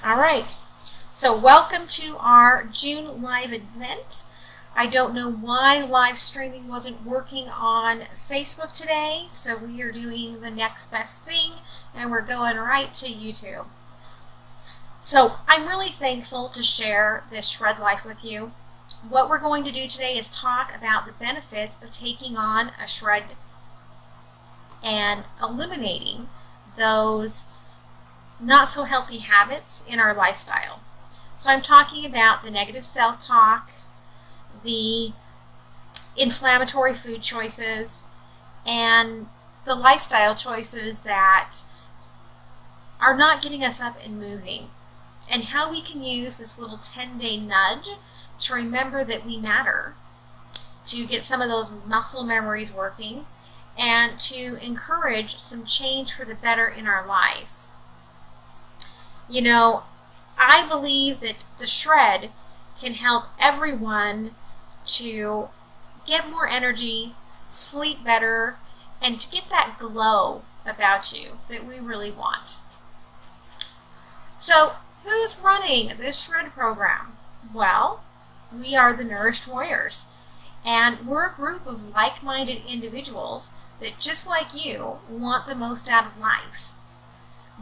All right, so welcome to our June live event. I don't know why live streaming wasn't working on Facebook today, so we are doing the next best thing, and we're going right to YouTube. So I'm really thankful to share this Shred Life with you. What we're going to do today is talk about the benefits of taking on a shred and eliminating those not so healthy habits in our lifestyle. So I'm talking about the negative self-talk, the inflammatory food choices, and the lifestyle choices that are not getting us up and moving, and how we can use this little 10-day nudge to remember that we matter, to get some of those muscle memories working, and to encourage some change for the better in our lives. You know, I believe that the shred can help everyone to get more energy, sleep better, and to get that glow about you that we really want. So, who's running this shred program? Well, we are the Nourished Warriors, and we're a group of like-minded individuals that, just like you, want the most out of life.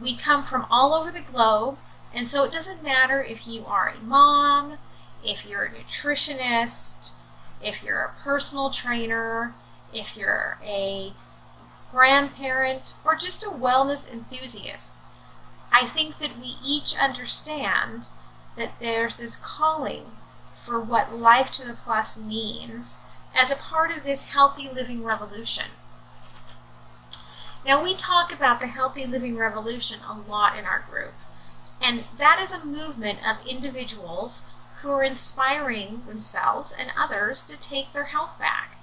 We come from all over the globe, and so it doesn't matter if you are a mom, if you're a nutritionist, if you're a personal trainer, if you're a grandparent, or just a wellness enthusiast. I think that we each understand that there's this calling for what Life to the Plus means as a part of this healthy living revolution. Now, we talk about the healthy living revolution a lot in our group, and that is a movement of individuals who are inspiring themselves and others to take their health back.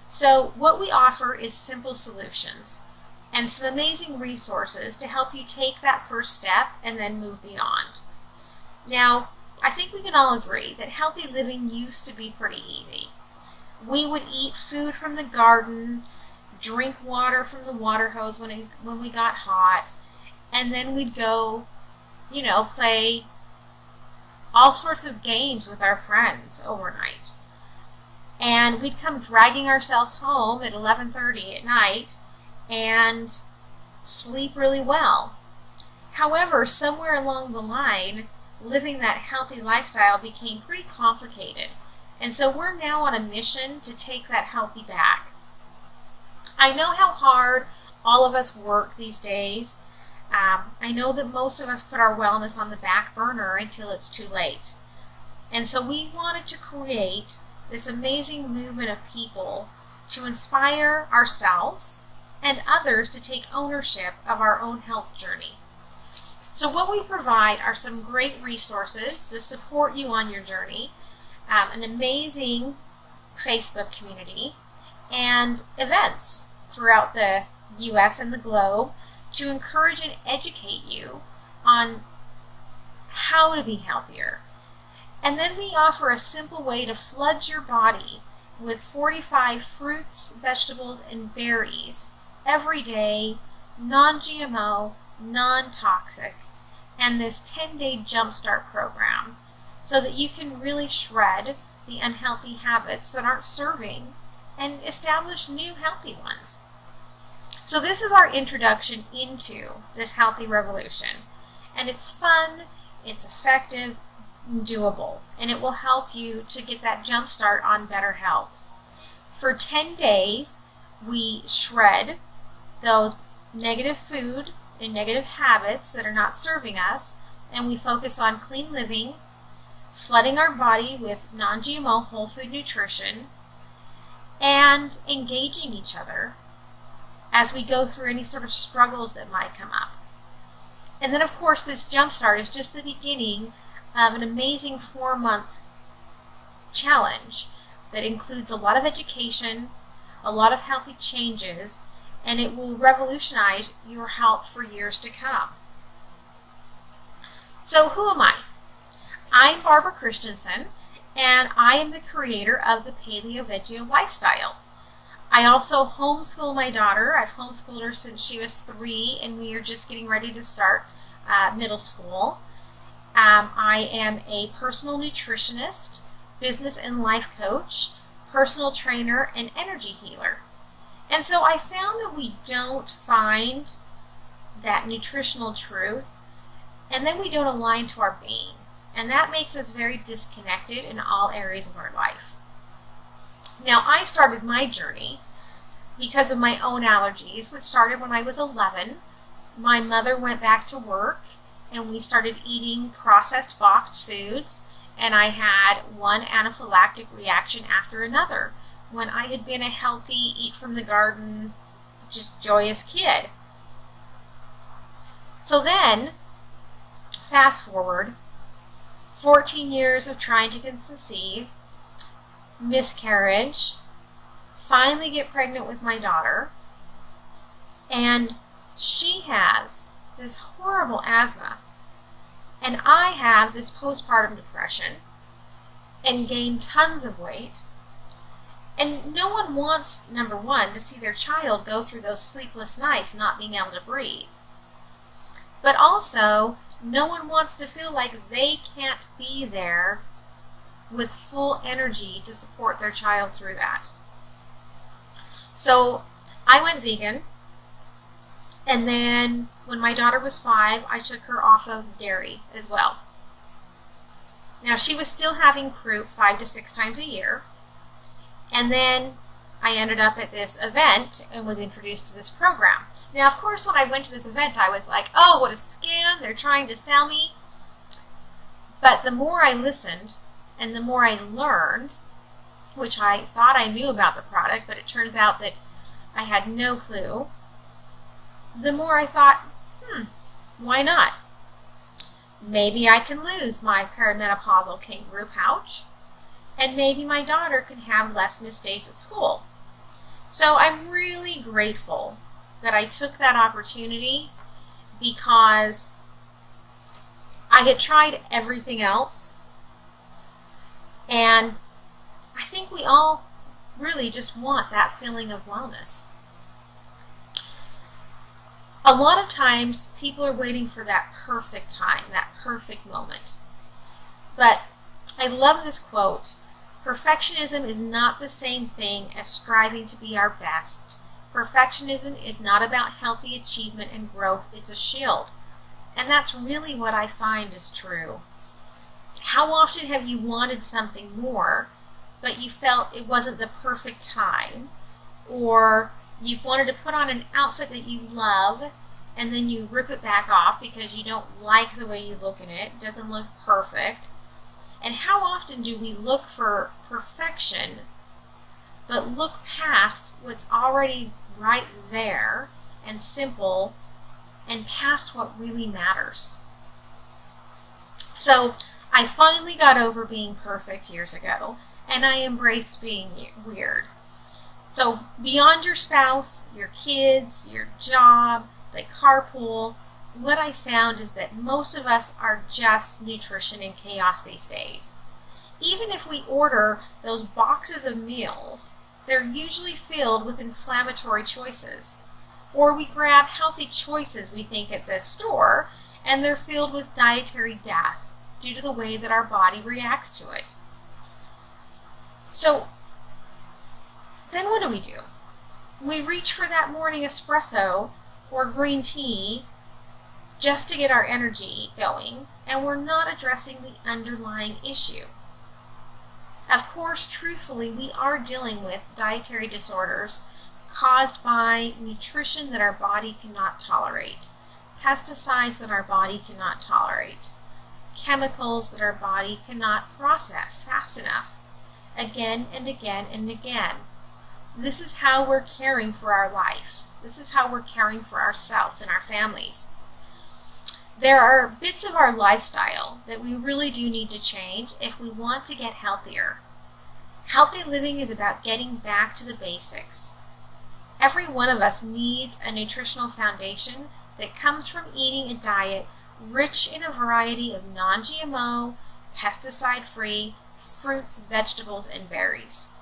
So what we offer is simple solutions and some amazing resources to help you take that first step and then move beyond. Now, I think we can all agree that healthy living used to be pretty easy. We would eat food from the garden, drink water from the water hose when we got hot, and then we'd go, play all sorts of games with our friends overnight. And we'd come dragging ourselves home at 11:30 at night and sleep really well. However, somewhere along the line, living that healthy lifestyle became pretty complicated. And so we're now on a mission to take that healthy back. I know how hard all of us work these days. I know that most of us put our wellness on the back burner until it's too late. And so we wanted to create this amazing movement of people to inspire ourselves and others to take ownership of our own health journey. So what we provide are some great resources to support you on your journey, an amazing Facebook community, and events throughout the U.S. and the globe to encourage and educate you on how to be healthier. And then we offer a simple way to flood your body with 45 fruits, vegetables, and berries every day, non-GMO, non-toxic, and this 10-day Jumpstart program so that you can really shred the unhealthy habits that aren't serving and establish new healthy ones. So this is our introduction into this healthy revolution. And it's fun, it's effective, and doable, and it will help you to get that jump start on better health. For 10 days, we shred those negative food and negative habits that are not serving us, and we focus on clean living, flooding our body with non-GMO whole food nutrition, and engaging each other as we go through any sort of struggles that might come up. And then, of course, this Jumpstart is just the beginning of an amazing 4-month challenge that includes a lot of education, a lot of healthy changes, and it will revolutionize your health for years to come. So who am I? I'm Barbara Christensen, and I am the creator of the Paleo Veggie Lifestyle. I also homeschool my daughter. I've homeschooled her since she was 3, and we are just getting ready to start middle school. I am a personal nutritionist, business and life coach, personal trainer, and energy healer. And so I found that we don't find that nutritional truth, and then we don't align to our being. And that makes us very disconnected in all areas of our life. Now, I started my journey because of my own allergies, which started when I was 11. My mother went back to work, and we started eating processed boxed foods, and I had one anaphylactic reaction after another when I had been a healthy, eat from the garden, just joyous kid. So then, fast forward, 14 years of trying to conceive, miscarriage, finally get pregnant with my daughter, and she has this horrible asthma, and I have this postpartum depression and gained tons of weight. And no one wants, number one, to see their child go through those sleepless nights not being able to breathe. But also, no one wants to feel like they can't be there with full energy to support their child through that. So I went vegan, and then when my daughter was 5, I took her off of dairy as well. Now, she was still having croup 5 to 6 times a year, and then I ended up at this event and was introduced to this program. Now, of course, when I went to this event, I was like, oh, what a scam, they're trying to sell me. But the more I listened and the more I learned, which I thought I knew about the product, but it turns out that I had no clue, the more I thought, why not? Maybe I can lose my perimenopausal kangaroo pouch, and maybe my daughter can have less missed days at school. So I'm really grateful that I took that opportunity, because I had tried everything else, and I think we all really just want that feeling of wellness. A lot of times, people are waiting for that perfect time, that perfect moment. But I love this quote: perfectionism is not the same thing as striving to be our best. Perfectionism is not about healthy achievement and growth, it's a shield. And that's really what I find is true. How often have you wanted something more, but you felt it wasn't the perfect time, or you wanted to put on an outfit that you love, and then you rip it back off because you don't like the way you look in it. It doesn't look perfect. And how often do we look for perfection, but look past what's already right there and simple, and past what really matters? So I finally got over being perfect years ago, and I embraced being weird. So beyond your spouse, your kids, your job, the carpool, what I found is that most of us are just nutrition in chaos these days. Even if we order those boxes of meals, they're usually filled with inflammatory choices. Or we grab healthy choices we think at the store, and they're filled with dietary death due to the way that our body reacts to it. So then what do? We reach for that morning espresso or green tea just to get our energy going, and we're not addressing the underlying issue. Of course, truthfully, we are dealing with dietary disorders caused by nutrition that our body cannot tolerate, pesticides that our body cannot tolerate, chemicals that our body cannot process fast enough, again and again and again. This is how we're caring for our life. This is how we're caring for ourselves and our families. There are bits of our lifestyle that we really do need to change if we want to get healthier. Healthy living is about getting back to the basics. Every one of us needs a nutritional foundation that comes from eating a diet rich in a variety of non-GMO, pesticide-free fruits, vegetables, and berries.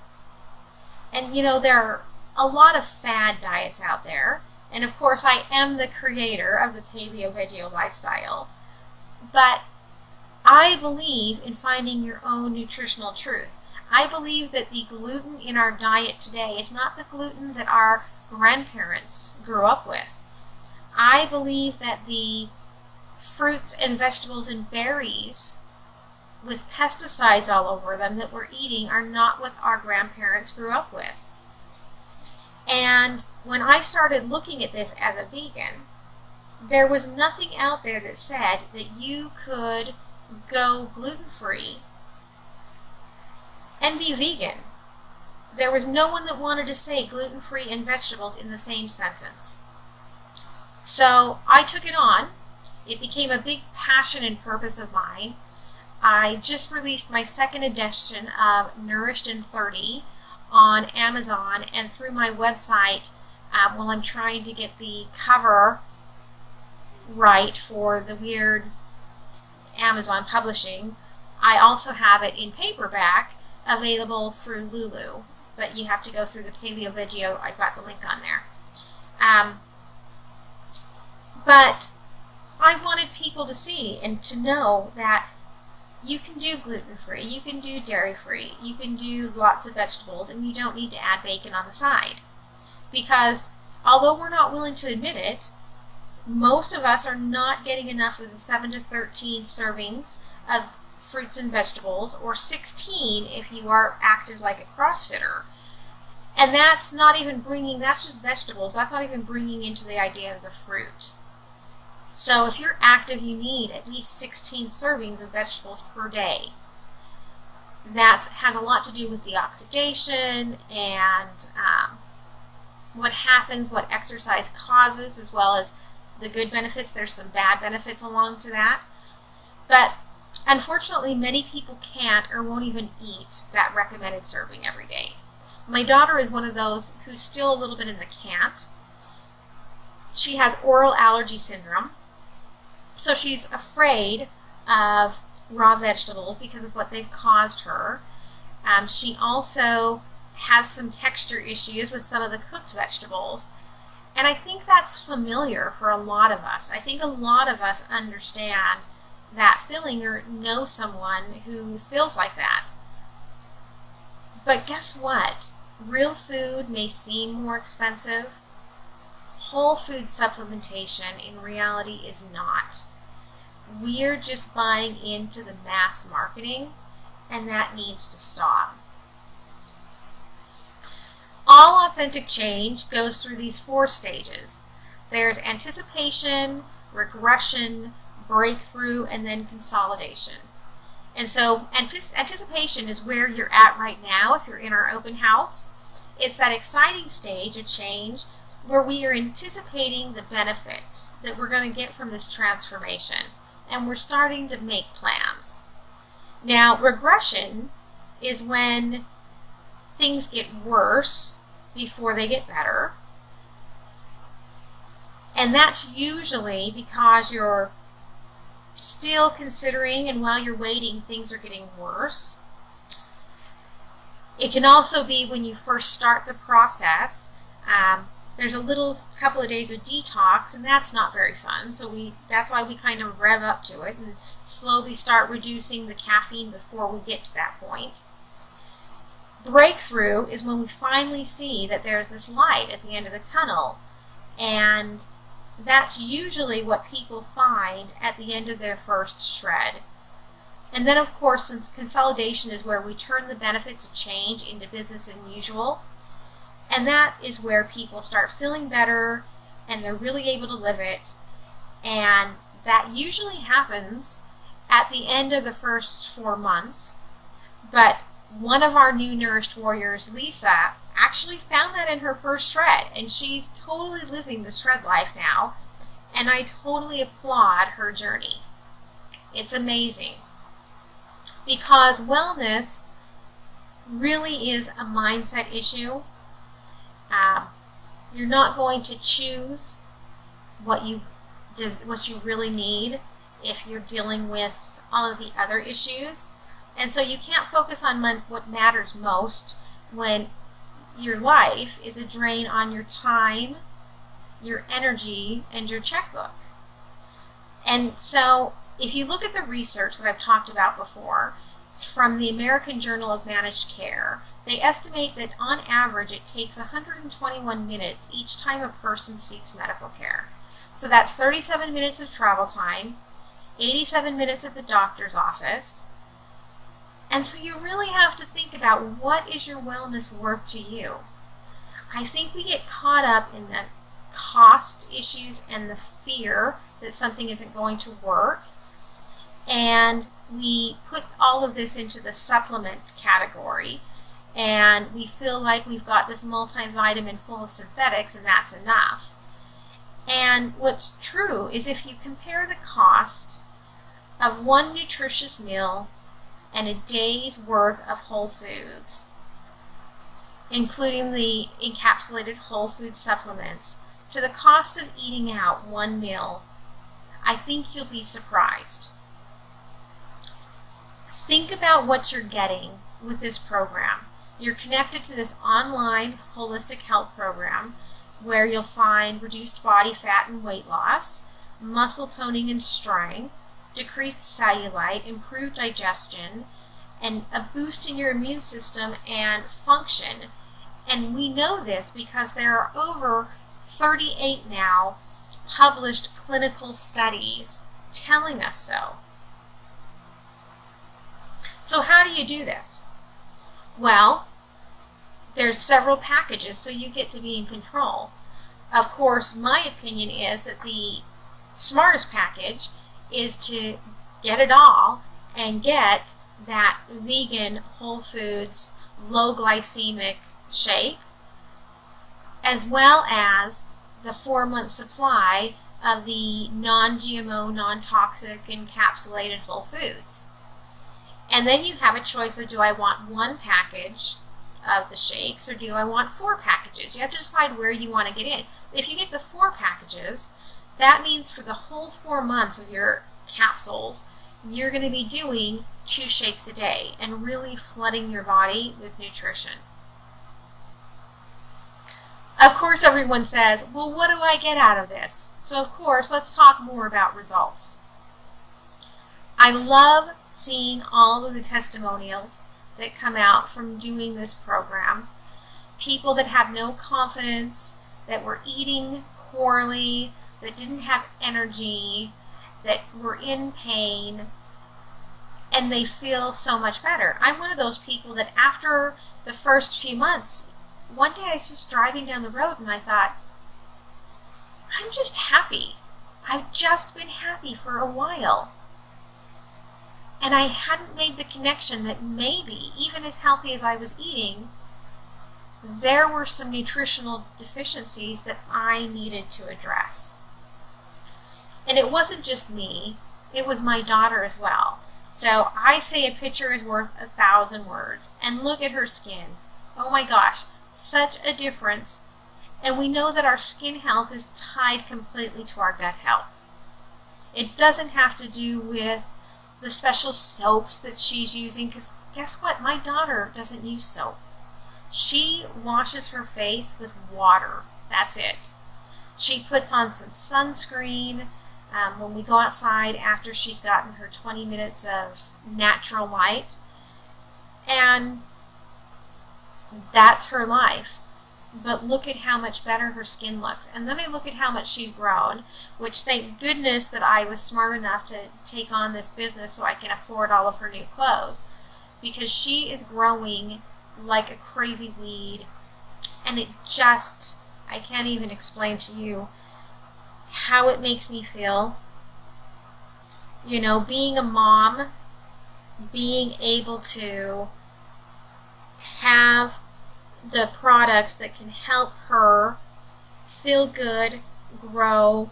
And there are a lot of fad diets out there. And of course, I am the creator of the Paleo Veggie lifestyle. But I believe in finding your own nutritional truth. I believe that the gluten in our diet today is not the gluten that our grandparents grew up with. I believe that the fruits and vegetables and berries with pesticides all over them that we're eating are not what our grandparents grew up with. And when I started looking at this as a vegan, there was nothing out there that said that you could go gluten-free and be vegan. There was no one that wanted to say gluten-free and vegetables in the same sentence. So I took it on. It became a big passion and purpose of mine. I just released my second edition of Nourished in 30 on Amazon and through my website while I'm trying to get the cover right for the weird Amazon publishing. I also have it in paperback available through Lulu, but you have to go through the Paleo Veggie. I've got the link on there. But I wanted people to see and to know that you can do gluten-free, you can do dairy-free, you can do lots of vegetables, and you don't need to add bacon on the side. Because although we're not willing to admit it, most of us are not getting enough of the 7 to 13 servings of fruits and vegetables, or 16 if you are active like a CrossFitter. And that's not even bringing, that's just vegetables, that's not even bringing into the idea of the fruit. So if you're active, you need at least 16 servings of vegetables per day. That has a lot to do with the oxidation and what happens, what exercise causes, as well as the good benefits. There's some bad benefits along to that. But unfortunately, many people can't or won't even eat that recommended serving every day. My daughter is one of those who's still a little bit in the can't. She has oral allergy syndrome. So she's afraid of raw vegetables because of what they've caused her. She also has some texture issues with some of the cooked vegetables. And I think that's familiar for a lot of us. I think a lot of us understand that feeling or know someone who feels like that. But guess what? Real food may seem more expensive. Whole food supplementation in reality is not. We're just buying into the mass marketing, and that needs to stop. All authentic change goes through these 4 stages. There's anticipation, regression, breakthrough, and then consolidation. And so anticipation is where you're at right now if you're in our open house. It's that exciting stage of change where we are anticipating the benefits that we're going to get from this transformation, and we're starting to make plans. Now, regression is when things get worse before they get better, and that's usually because you're still considering, and while you're waiting, things are getting worse. It can also be when you first start the process. There's a little couple of days of detox, and that's not very fun. So that's why we kind of rev up to it and slowly start reducing the caffeine before we get to that point. Breakthrough is when we finally see that there's this light at the end of the tunnel, and that's usually what people find at the end of their first shred. And then, of course, since consolidation is where we turn the benefits of change into business as usual, and that is where people start feeling better and they're really able to live it. And that usually happens at the end of the first 4 months. But one of our new Nourished Warriors, Lisa, actually found that in her first shred, and she's totally living the shred life now, and I totally applaud her journey. It's amazing, because wellness really is a mindset issue. You're not going to choose what you really need if you're dealing with all of the other issues. And so you can't focus on what matters most when your life is a drain on your time, your energy, and your checkbook. And so if you look at the research that I've talked about before, from the American Journal of Managed Care, they estimate that on average it takes 121 minutes each time a person seeks medical care. So that's 37 minutes of travel time, 87 minutes at the doctor's office. And so you really have to think about, what is your wellness worth to you? I think we get caught up in the cost issues and the fear that something isn't going to work. And we put all of this into the supplement category, and we feel like we've got this multivitamin full of synthetics and that's enough. And what's true is, if you compare the cost of one nutritious meal and a day's worth of whole foods, including the encapsulated whole food supplements, to the cost of eating out one meal, I think you'll be surprised. Think about what you're getting with this program. You're connected to this online holistic health program where you'll find reduced body fat and weight loss, muscle toning and strength, decreased cellulite, improved digestion, and a boost in your immune system and function. And we know this because there are over 38 now published clinical studies telling us so. So how do you do this? Well, there's several packages, so you get to be in control. Of course, my opinion is that the smartest package is to get it all and get that vegan, whole foods, low glycemic shake, as well as the 4-month supply of the non-GMO, non-toxic, encapsulated whole foods. And then you have a choice of, do I want one package of the shakes or do I want 4 packages? You have to decide where you want to get in. If you get the 4 packages, that means for the whole 4 months of your capsules, you're going to be doing 2 shakes a day and really flooding your body with nutrition. Of course, everyone says, well, what do I get out of this? So, of course, let's talk more about results. I love seeing all of the testimonials that come out from doing this program. People that have no confidence, that were eating poorly, that didn't have energy, that were in pain, and they feel so much better. I'm one of those people that after the first few months, one day I was just driving down the road and I thought, I'm just happy. I've just been happy for a while. And I hadn't made the connection that maybe, even as healthy as I was eating, there were some nutritional deficiencies that I needed to address. And it wasn't just me, it was my daughter as well. So I say a picture is worth 1,000 words. And look at her skin. Oh my gosh, such a difference. And we know that our skin health is tied completely to our gut health. It doesn't have to do with the special soaps that she's using, because guess what? My daughter doesn't use soap. She washes her face with water. That's it. She puts on some sunscreen when we go outside after she's gotten her 20 minutes of natural light. And that's her life. But look at how much better her skin looks. And then I look at how much she's grown, which thank goodness that I was smart enough to take on this business so I can afford all of her new clothes. Because she is growing like a crazy weed. And it just, I can't even explain to you how it makes me feel. You know, being a mom, being able to have the products that can help her feel good, grow,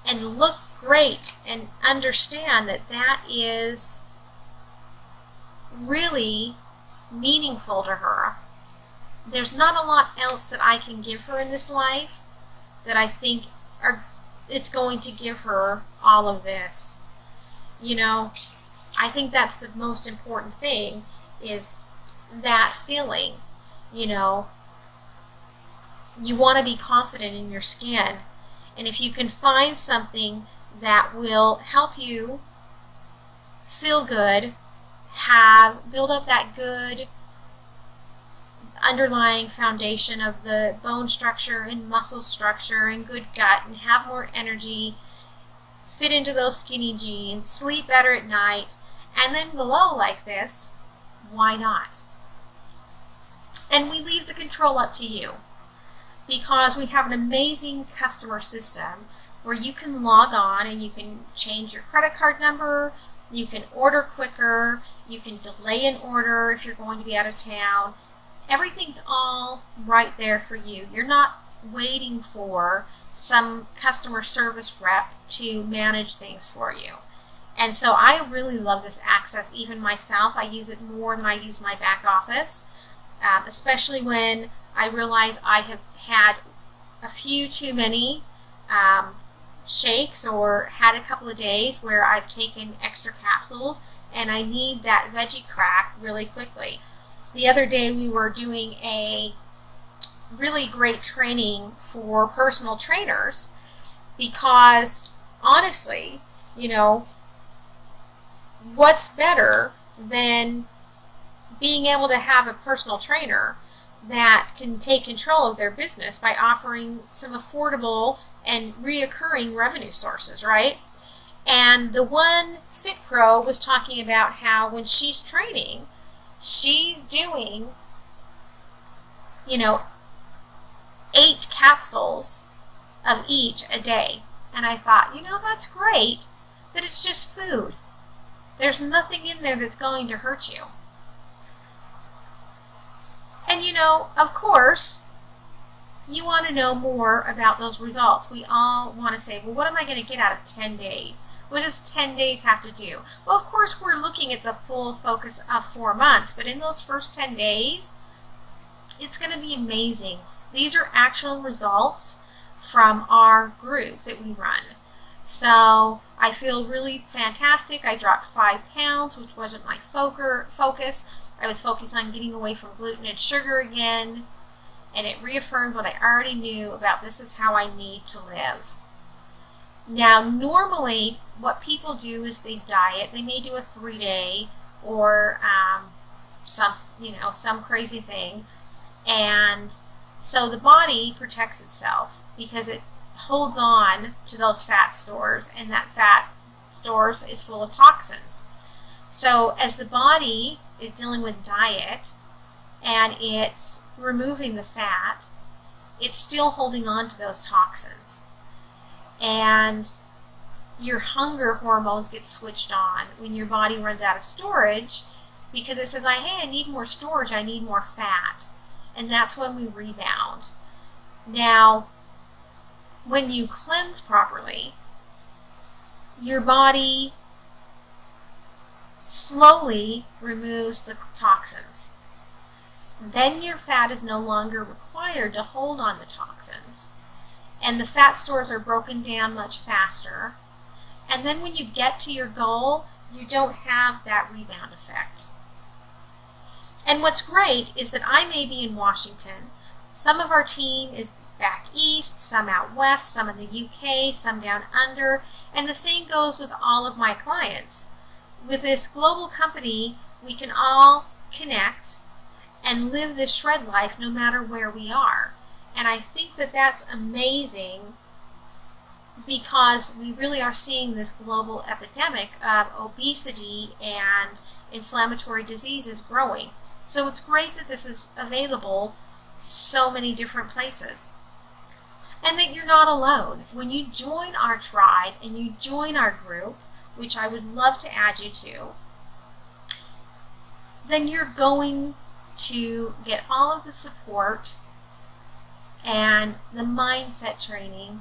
and look great, and understand that that is really meaningful to her. There's not a lot else that I can give her in this life that I think it's going to give her all of this. You know, I think that's the most important thing, is that feeling. You know, you want to be confident in your skin, and if you can find something that will help you feel good, build up that good underlying foundation of the bone structure and muscle structure and good gut, and have more energy, fit into those skinny jeans, sleep better at night, and then glow like this, why not? And we leave the control up to you, because we have an amazing customer system where you can log on and you can change your credit card number, you can order quicker, you can delay an order if you're going to be out of town. Everything's all right there for you. You're not waiting for some customer service rep to manage things for you. And so I really love this access. Even myself, I use it more than I use my back office, especially when I realize I have had a few too many shakes, or had a couple of days where I've taken extra capsules and I need that veggie crack really quickly. The other day we were doing a really great training for personal trainers, because honestly, you know, what's better than being able to have a personal trainer that can take control of their business by offering some affordable and reoccurring revenue sources, right? And the one Fit Pro was talking about how when she's training, she's doing, 8 capsules of each a day. And I thought, that's great, that it's just food. There's nothing in there that's going to hurt you. And of course, you want to know more about those results. We all want to say, well, what am I going to get out of 10 days? What does 10 days have to do? Well, of course, we're looking at the full focus of 4 months, but in those first 10 days, it's going to be amazing. These are actual results from our group that we run. So I feel really fantastic. I dropped 5 pounds, which wasn't my focus. I was focused on getting away from gluten and sugar again, and it reaffirmed what I already knew about this is how I need to live. Now, normally, what people do is they diet. They may do a 3-day or some crazy thing, and so the body protects itself because it holds on to those fat stores, and that fat stores is full of toxins. So as the body is dealing with diet and it's removing the fat, it's still holding on to those toxins. And your hunger hormones get switched on when your body runs out of storage, because it says, hey, I need more storage, I need more fat. And that's when we rebound. Now, when you cleanse properly, your body slowly removes the toxins. Then your fat is no longer required to hold on the toxins, and the fat stores are broken down much faster. And then when you get to your goal, you don't have that rebound effect. And what's great is that I may be in Washington. Some of our team is back east, some out west, some in the UK, some down under, and the same goes with all of my clients. With this global company, we can all connect and live this shred life no matter where we are. And I think that that's amazing, because we really are seeing this global epidemic of obesity and inflammatory diseases growing. So it's great that this is available so many different places. And that you're not alone. When you join our tribe and you join our group, which I would love to add you to, then you're going to get all of the support and the mindset training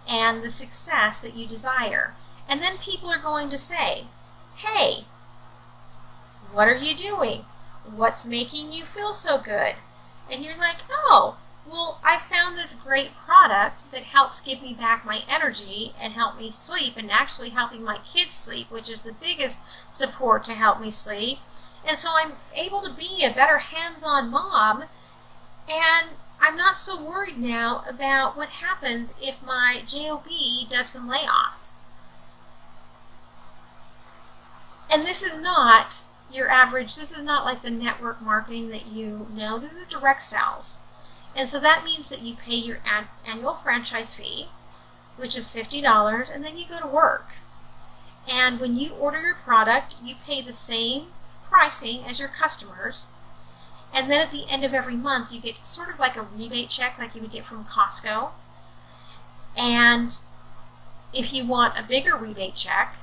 and the success that you desire. And then people are going to say, hey, what are you doing? What's making you feel so good? And you're like, oh, well, I found this great product that helps give me back my energy and help me sleep, and actually helping my kids sleep, which is the biggest support to help me sleep. And so I'm able to be a better hands-on mom, and I'm not so worried now about what happens if my JOB does some layoffs. And this is not your average, this is not like the network marketing that you know. This is direct sales. And so that means that you pay your annual franchise fee, which is $50, and then you go to work. And when you order your product, you pay the same pricing as your customers. And then at the end of every month, you get sort of like a rebate check like you would get from Costco. And if you want a bigger rebate check,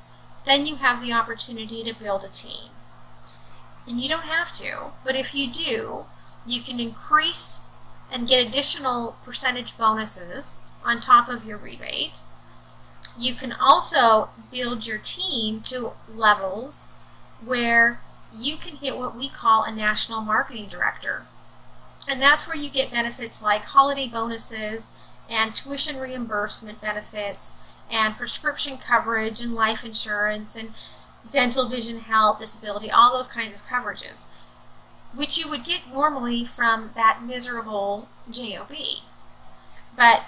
then you have the opportunity to build a team. And you don't have to, but if you do, you can increase and get additional percentage bonuses on top of your rebate. You can also build your team to levels where you can hit what we call a national marketing director. And that's where you get benefits like holiday bonuses and tuition reimbursement benefits and prescription coverage and life insurance and dental, vision, health, disability, all those kinds of coverages, which you would get normally from that miserable job. But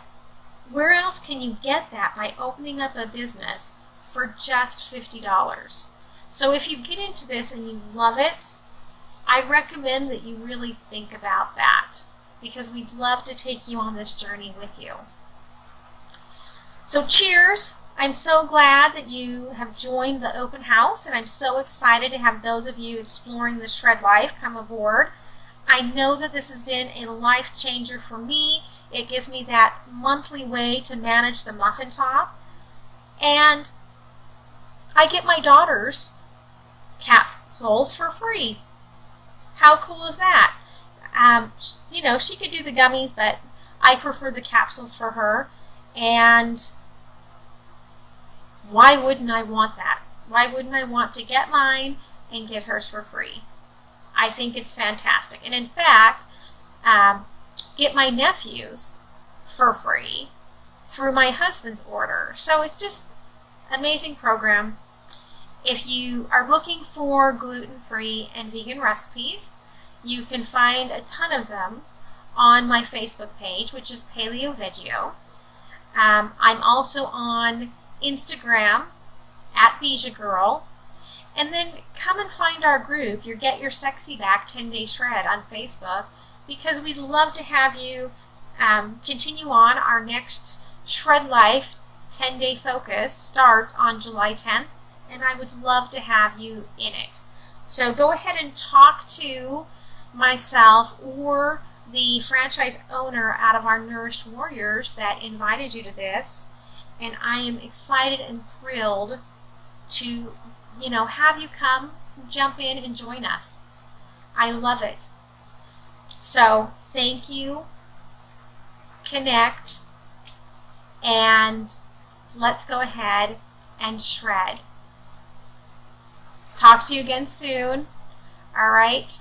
where else can you get that? By opening up a business for just $50. So if you get into this and you love it, I recommend that you really think about that, because we'd love to take you on this journey with you. So cheers! I'm so glad that you have joined the open house, and I'm so excited to have those of you exploring the Shred Life come aboard. I know that this has been a life changer for me. It gives me that monthly way to manage the muffin top, and I get my daughter's capsules for free. How cool is that? You know, she could do the gummies, but I prefer the capsules for her. And why wouldn't I want that? Why wouldn't I want to get mine and get hers for free? I think it's fantastic. And in fact, get my nephews for free through my husband's order. So it's just an amazing program. If you are looking for gluten-free and vegan recipes, you can find a ton of them on my Facebook page, which is Paleo Vegio. I'm also on Instagram at Bija Girl. And then come and find our group, your Get Your Sexy Back 10-Day Shred on Facebook, because we'd love to have you continue on. Our next Shred Life 10-Day Focus starts on July 10th, and I would love to have you in it. So go ahead and talk to myself or the franchise owner out of our Nourished Warriors that invited you to this, and I am excited and thrilled to, have you come, jump in, and join us. I love it. So thank you, connect, and let's go ahead and shred. Talk to you again soon. All right.